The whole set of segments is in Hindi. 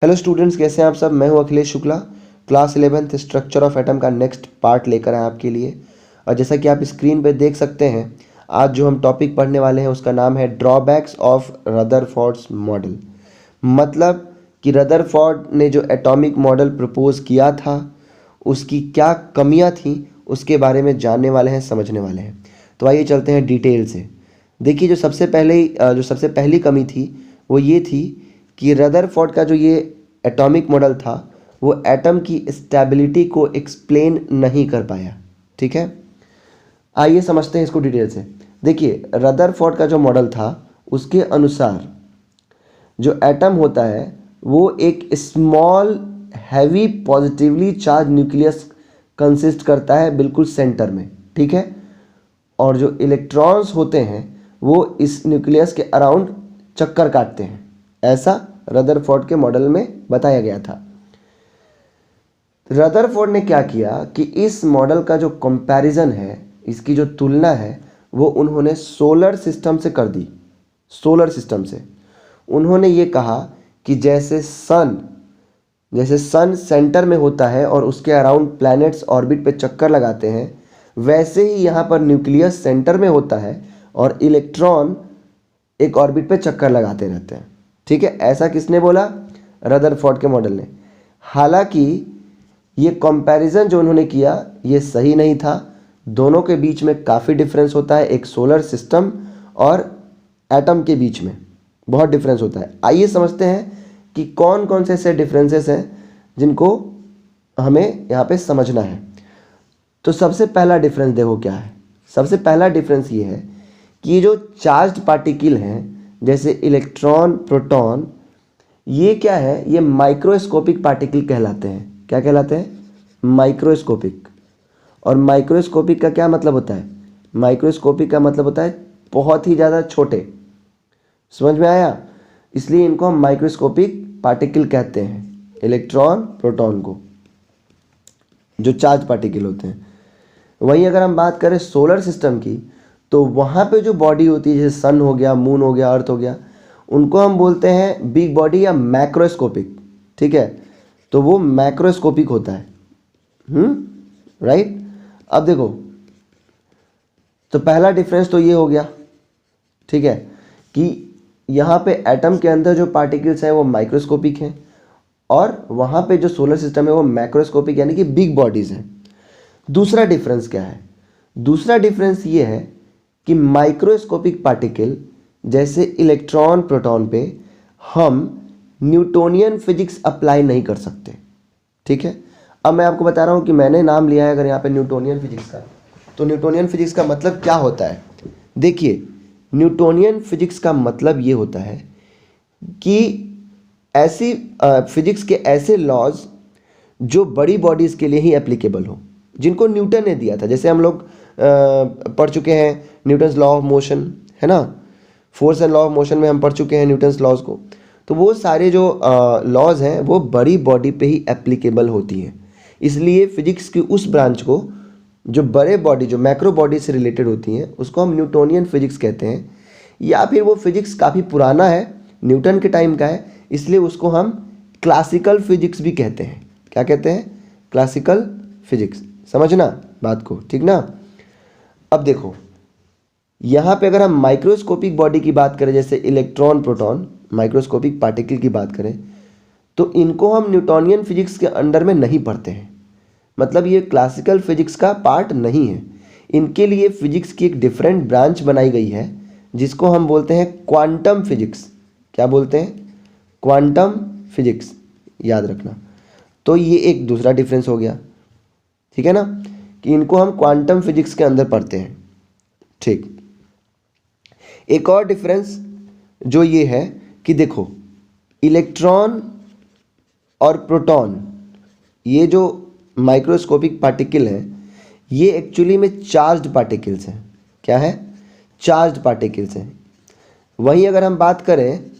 हेलो स्टूडेंट्स, कैसे हैं आप सब। मैं हूं Akhilesh Shukla. Class 11th structure of atom का नेक्स्ट पार्ट लेकर आए आपके लिए। और जैसा कि आप स्क्रीन पे देख सकते हैं, आज जो हम टॉपिक पढ़ने वाले हैं उसका नाम है ड्रॉबैक्स ऑफ रदरफोर्ड्स मॉडल। मतलब कि रदरफोर्ड ने जो एटॉमिक मॉडल प्रपोज किया था उसकी क्या कमियां थी उसके बारे में जानने वाले हैं, समझने वाले हैं। तो आइए चलते हैं डिटेल से। देखिए, जो सबसे पहली कमी थी वो ये थी कि रदरफोर्ड का जो ये एटॉमिक मॉडल था वो एटम की स्टेबिलिटी को एक्सप्लेन नहीं कर पाया। ठीक है, आइए समझते हैं इसको डिटेल से। देखिए, रदरफोर्ड का जो मॉडल था उसके अनुसार जो एटम होता है वो एक small heavy positively charge nucleus consist करता है बिल्कुल सेंटर में। ठीक है, और जो इलेक्ट्रॉन्स होते हैं वो इस न्यूक्लियस के अराउंड चक्कर काटते हैं, ऐसा रदरफोर्ड के मॉडल में बताया गया था। रदरफोर्ड ने क्या किया कि इस मॉडल का जो कंपैरिजन है, इसकी जो तुलना है वो उन्होंने सोलर सिस्टम से कर दी। सोलर सिस्टम से उन्होंने ये कहा कि जैसे सन सेंटर में होता है और उसके अराउंड प्लैनेट्स ऑर्बिट पे चक्कर लगाते हैं, वैसे ही यहाँ पर न्यूक्लियस सेंटर में होता है और इलेक्ट्रॉन एक ऑर्बिट पे चक्कर लगाते रहते हैं। ठीक है, ऐसा किसने बोला? रदरफोर्ड के मॉडल ने। हालांकि ये कंपैरिजन जो उन्होंने किया ये सही नहीं था। दोनों के बीच में काफ़ी डिफरेंस होता है, एक सोलर सिस्टम और एटम के बीच में बहुत डिफरेंस होता है। आइए समझते हैं कि कौन कौन से ऐसे डिफरेंसेस हैं जिनको हमें यहाँ पे समझना है। तो सबसे पहला डिफरेंस देखो क्या है। सबसे पहला डिफरेंस ये है कि ये जो चार्ज्ड पार्टिकल हैं जैसे इलेक्ट्रॉन, प्रोटॉन, ये क्या है? ये माइक्रोस्कोपिक पार्टिकल कहलाते हैं। क्या कहलाते हैं? माइक्रोस्कोपिक। और माइक्रोस्कोपिक का क्या मतलब होता है? माइक्रोस्कोपिक का मतलब होता है बहुत ही ज़्यादा छोटे। समझ में आया? इसलिए इनको हम माइक्रोस्कोपिक पार्टिकल कहते हैं, इलेक्ट्रॉन, प्रोटॉन को, जो चार्ज पार्टिकल होते हैं। वहीं अगर हम बात करें सोलर सिस्टम की, तो वहाँ पे जो बॉडी होती है जैसे सन हो गया, मून हो गया, अर्थ हो गया, उनको हम बोलते हैं बिग बॉडी या मैक्रोस्कोपिक। ठीक है, तो वो मैक्रोस्कोपिक होता है। राइट। अब देखो, तो पहला डिफरेंस तो ये हो गया। ठीक है, कि यहाँ पे एटम के अंदर जो पार्टिकल्स हैं वो माइक्रोस्कोपिक हैं और वहाँ पे जो सोलर सिस्टम है वो मैक्रोस्कोपिक यानी कि बिग बॉडीज़ हैं। दूसरा डिफरेंस क्या है? दूसरा डिफरेंस ये है कि माइक्रोस्कोपिक पार्टिकल जैसे इलेक्ट्रॉन, प्रोटॉन पे हम न्यूटोनियन फिजिक्स अप्लाई नहीं कर सकते। ठीक है, अब मैं आपको बता रहा हूँ कि मैंने नाम लिया है अगर यहाँ पे न्यूटोनियन फिजिक्स का, तो न्यूटोनियन फिजिक्स का मतलब क्या होता है? देखिए, न्यूटोनियन फिजिक्स का मतलब ये होता है कि ऐसी फिजिक्स के ऐसे लॉज जो बड़ी बॉडीज़ के लिए ही एप्लीकेबल हो, जिनको न्यूटन ने दिया था। जैसे हम लोग पढ़ चुके हैं न्यूटन्स लॉ ऑफ मोशन, है ना, force and law of motion में हम पढ़ चुके हैं न्यूटन्स लॉज को। तो वो सारे जो लॉज हैं वो बड़ी बॉडी पे ही एप्लीकेबल होती हैं। इसलिए फिजिक्स की उस ब्रांच को जो बड़े बॉडी, जो मैक्रो बॉडी से रिलेटेड होती हैं, उसको हम न्यूटोनियन फिजिक्स कहते हैं। या फिर वो फिजिक्स काफ़ी पुराना है, न्यूटन के टाइम का है, इसलिए उसको हम क्लासिकल फिजिक्स भी कहते हैं। क्या कहते हैं? Classical physics. समझना बात को, ठीक ना। अब देखो, यहाँ पे अगर हम माइक्रोस्कोपिक बॉडी की बात करें जैसे इलेक्ट्रॉन, प्रोटॉन, माइक्रोस्कोपिक पार्टिकल की बात करें, तो इनको हम न्यूटोनियन फिजिक्स के अंडर में नहीं पढ़ते हैं। मतलब ये क्लासिकल फिजिक्स का पार्ट नहीं है। इनके लिए फिजिक्स की एक डिफरेंट ब्रांच बनाई गई है जिसको हम बोलते हैं क्वांटम फिजिक्स। क्या बोलते हैं? क्वांटम फिजिक्स, याद रखना। तो ये एक दूसरा डिफरेंस हो गया। ठीक है ना, कि इनको हम क्वांटम फिजिक्स के अंदर पढ़ते हैं। ठीक, एक और डिफरेंस जो ये है कि देखो, इलेक्ट्रॉन और प्रोटॉन, ये जो माइक्रोस्कोपिक पार्टिकल हैं, ये एक्चुअली में चार्ज्ड पार्टिकल्स हैं। क्या है? चार्ज्ड पार्टिकल्स हैं। वहीं अगर हम बात करें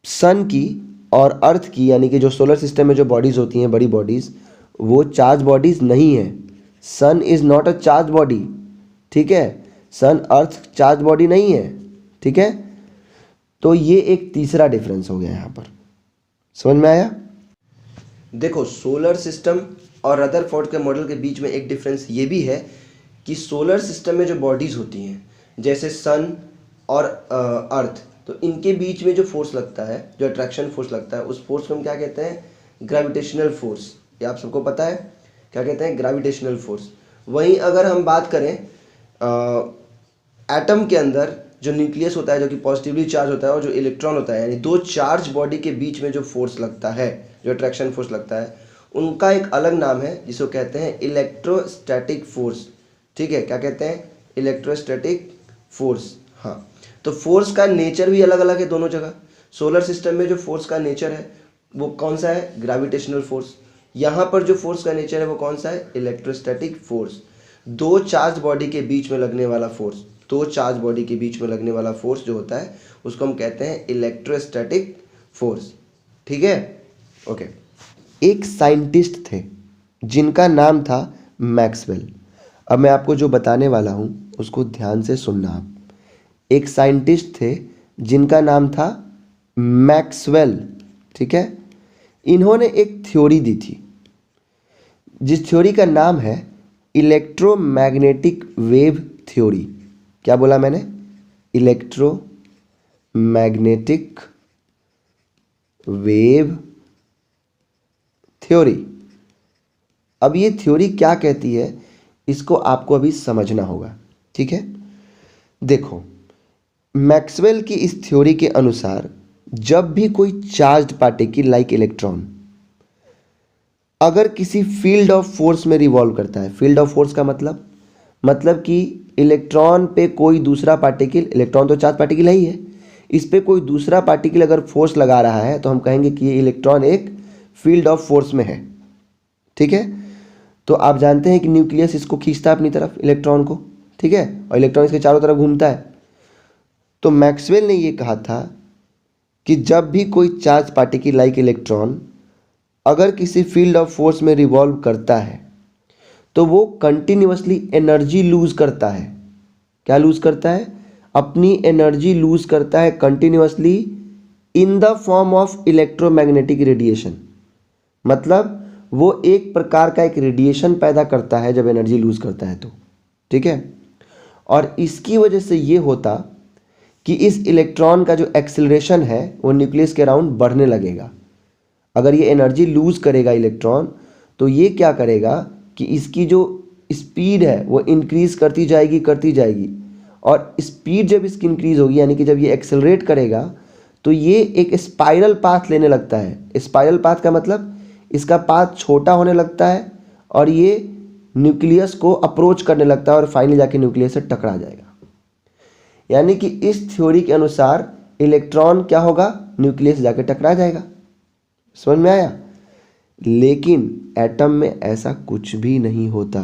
सन की और अर्थ की, यानी कि जो सोलर सिस्टम में जो बॉडीज़ होती हैं, बड़ी बॉडीज़, वो चार्ज बॉडीज़ नहीं है। Sun is not a charge body. ठीक है, सन अर्थ चार्ज बॉडी नहीं है। ठीक है, तो ये एक तीसरा डिफरेंस हो गया यहाँ पर। समझ में आया? देखो, सोलर सिस्टम और रदरफोर्ड के मॉडल के बीच में एक डिफरेंस ये भी है कि सोलर सिस्टम में जो बॉडीज़ होती हैं जैसे सन और अर्थ, तो इनके बीच में जो फोर्स लगता है, जो अट्रैक्शन फोर्स लगता है, उस फोर्स को हम क्या कहते हैं? Gravitational force. ये आप सबको पता है, क्या कहते हैं? Gravitational force. वहीं अगर हम बात करें एटम के अंदर जो न्यूक्लियस होता है, जो कि पॉजिटिवली चार्ज होता है, और जो इलेक्ट्रॉन होता है, यानी दो चार्ज बॉडी के बीच में जो फोर्स लगता है, जो अट्रैक्शन फोर्स लगता है, उनका एक अलग नाम है जिसको कहते हैं इलेक्ट्रोस्टैटिक फोर्स। ठीक है, क्या कहते हैं? Electrostatic force. हाँ, तो फोर्स का नेचर भी अलग अलग है दोनों जगह। सोलर सिस्टम में जो फोर्स का नेचर है वो कौन सा है? Gravitational force. यहाँ पर जो फोर्स का नेचर है वो कौन सा है? Electrostatic force. दो चार्ज बॉडी के बीच में लगने वाला फोर्स, दो चार्ज बॉडी के बीच में लगने वाला फोर्स जो होता है उसको हम कहते हैं इलेक्ट्रोस्टैटिक फोर्स। ठीक है, ओके। एक साइंटिस्ट थे जिनका नाम था मैक्सवेल। अब मैं आपको जो बताने वाला हूँ उसको ध्यान से सुनना आप। एक साइंटिस्ट थे जिनका नाम था मैक्सवेल। ठीक है, इन्होंने एक थ्योरी दी थी जिस थ्योरी का नाम है इलेक्ट्रोमैग्नेटिक वेव थ्योरी। क्या बोला मैंने? Electromagnetic wave theory. अब ये थ्योरी क्या कहती है इसको आपको अभी समझना होगा। ठीक है, देखो, मैक्सवेल की इस थ्योरी के अनुसार जब भी कोई चार्ज्ड पार्टिकल लाइक इलेक्ट्रॉन अगर किसी फील्ड ऑफ फोर्स में रिवॉल्व करता है, फील्ड ऑफ फोर्स का मतलब कि इलेक्ट्रॉन पे कोई दूसरा पार्टिकल, इलेक्ट्रॉन तो चार्ज पार्टिकल ही है, इस पे कोई दूसरा पार्टिकल अगर फोर्स लगा रहा है तो हम कहेंगे कि ये इलेक्ट्रॉन एक फील्ड ऑफ फोर्स में है। ठीक है, तो आप जानते हैं कि न्यूक्लियस इसको खींचता है अपनी तरफ, इलेक्ट्रॉन को। ठीक है, और इलेक्ट्रॉन इसके चारों तरफ घूमता है। तो मैक्सवेल ने ये कहा था कि जब भी कोई चार्ज पार्टिकल लाइक इलेक्ट्रॉन अगर किसी फील्ड ऑफ फोर्स में रिवॉल्व करता है तो वो कंटिन्यूअसली एनर्जी लूज करता है। क्या लूज करता है? अपनी एनर्जी लूज करता है continuously in the form of electromagnetic radiation. मतलब वो एक प्रकार का एक रेडिएशन पैदा करता है जब एनर्जी लूज करता है तो। ठीक है, और इसकी वजह से ये होता कि इस इलेक्ट्रॉन का जो एक्सेलरेशन है वो न्यूक्लियस के अराउंड बढ़ने लगेगा। अगर ये एनर्जी लूज करेगा इलेक्ट्रॉन तो ये क्या करेगा कि इसकी जो स्पीड है वो इंक्रीज करती जाएगी, और स्पीड जब इसकी इंक्रीज होगी यानी कि जब ये एक्सेलरेट करेगा तो ये एक स्पाइरल पाथ लेने लगता है। स्पाइरल पाथ का मतलब इसका पाथ छोटा होने लगता है और ये न्यूक्लियस को अप्रोच करने लगता है और फाइनली जाके न्यूक्लियस से टकरा जाएगा। यानी कि इस थ्योरी के अनुसार इलेक्ट्रॉन क्या होगा? न्यूक्लियस जाके टकरा जाएगा। समझ में आया? लेकिन एटम में ऐसा कुछ भी नहीं होता।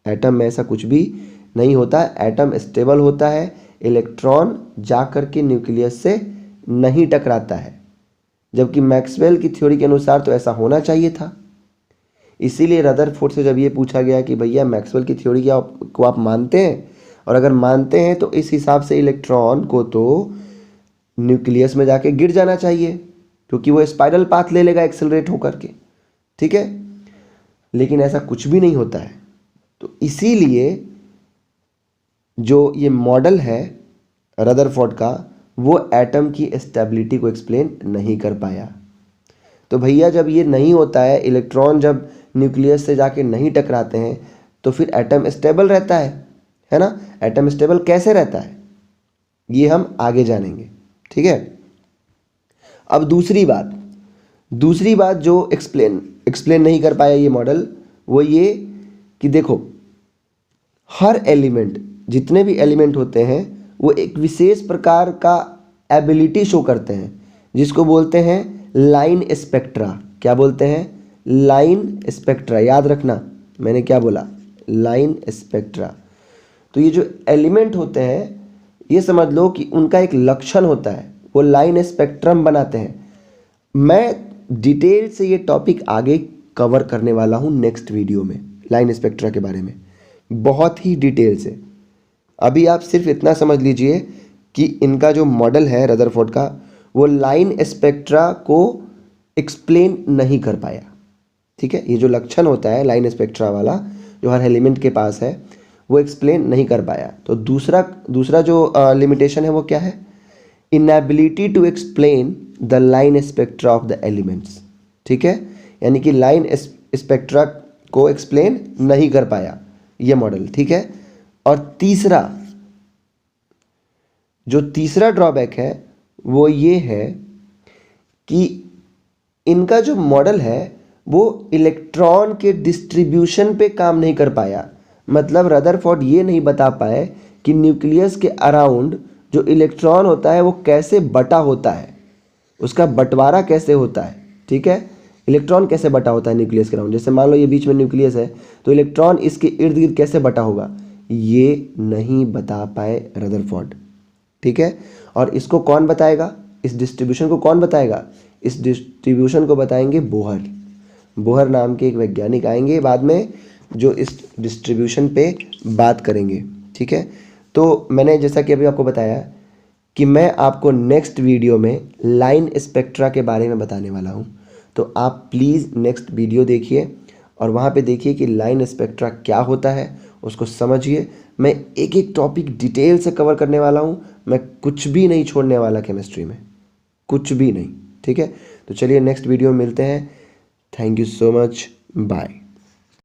एटम में ऐसा कुछ भी नहीं होता। एटम स्टेबल होता है, इलेक्ट्रॉन जाकर के न्यूक्लियस से नहीं टकराता है। जबकि मैक्सवेल की थ्योरी के अनुसार तो ऐसा होना चाहिए था। इसीलिए रदरफोर्ड से जब ये पूछा गया कि भैया मैक्सवेल की थ्योरी को आप मानते हैं, और अगर मानते हैं तो इस हिसाब से इलेक्ट्रॉन को तो न्यूक्लियस में जाके गिर जाना चाहिए क्योंकि वो स्पाइरल पाथ ले लेगा एक्सेलरेट होकर के। ठीक है, लेकिन ऐसा कुछ भी नहीं होता है। तो इसीलिए जो ये मॉडल है रदरफोर्ड का वो एटम की स्टेबिलिटी को एक्सप्लेन नहीं कर पाया। तो भैया जब ये नहीं होता है, इलेक्ट्रॉन जब न्यूक्लियस से जाके नहीं टकराते हैं तो फिर एटम स्टेबल रहता है ना? एटम स्टेबल कैसे रहता है ये हम आगे जानेंगे। ठीक है, अब दूसरी बात जो एक्सप्लेन नहीं कर पाया ये मॉडल वो ये कि देखो, हर एलिमेंट, जितने भी एलिमेंट होते हैं वो एक विशेष प्रकार का एबिलिटी शो करते हैं जिसको बोलते हैं लाइन स्पेक्ट्रा। क्या बोलते हैं? Line spectra. याद रखना मैंने क्या बोला, लाइन स्पेक्ट्रा। तो ये जो एलिमेंट होते हैं ये समझ लो कि उनका एक लक्षण होता है, वो लाइन स्पेक्ट्रम बनाते हैं। मैं डिटेल से ये टॉपिक आगे कवर करने वाला हूँ नेक्स्ट वीडियो में, लाइन स्पेक्ट्रा के बारे में बहुत ही डिटेल से। अभी आप सिर्फ इतना समझ लीजिए कि इनका जो मॉडल है रदरफोर्ड का वो लाइन स्पेक्ट्रा को एक्सप्लेन नहीं कर पाया। ठीक है, ये जो लक्षण होता है लाइन स्पेक्ट्रा वाला जो हर एलिमेंट के पास है, वो एक्सप्लेन नहीं कर पाया। तो दूसरा जो लिमिटेशन है वो क्या है? Inability to explain the line spectra of the elements. ठीक है, यानी कि लाइन स्पेक्ट्रा को एक्सप्लेन नहीं कर पाया ये मॉडल। ठीक है, और तीसरा ड्रॉबैक है वो ये है कि इनका जो मॉडल है वो इलेक्ट्रॉन के डिस्ट्रीब्यूशन पे काम नहीं कर पाया। मतलब रदरफोर्ड ये नहीं बता पाए कि न्यूक्लियस के अराउंड जो इलेक्ट्रॉन होता है वो कैसे बटा होता है, उसका बंटवारा कैसे होता है। ठीक है, इलेक्ट्रॉन कैसे बटा होता है न्यूक्लियस के अराउंड। जैसे मान लो ये बीच में न्यूक्लियस है तो इलेक्ट्रॉन इसके इर्द गिर्द कैसे बटा होगा, ये नहीं बता पाए रदरफोर्ड। ठीक है, और इसको कौन बताएगा, इस डिस्ट्रीब्यूशन को कौन बताएगा? इस डिस्ट्रीब्यूशन को बताएंगे बोहर नाम के एक वैज्ञानिक आएंगे बाद में जो इस डिस्ट्रीब्यूशन पे बात करेंगे। ठीक है, तो मैंने जैसा कि अभी आपको बताया कि मैं आपको नेक्स्ट वीडियो में लाइन स्पेक्ट्रा के बारे में बताने वाला हूँ। तो आप प्लीज़ नेक्स्ट वीडियो देखिए और वहाँ पे देखिए कि लाइन स्पेक्ट्रा क्या होता है, उसको समझिए। मैं एक एक टॉपिक डिटेल से कवर करने वाला हूँ, मैं कुछ भी नहीं छोड़ने वाला केमिस्ट्री में, कुछ भी नहीं। ठीक है, तो चलिए नेक्स्ट वीडियो में मिलते हैं। Thank you so much, bye.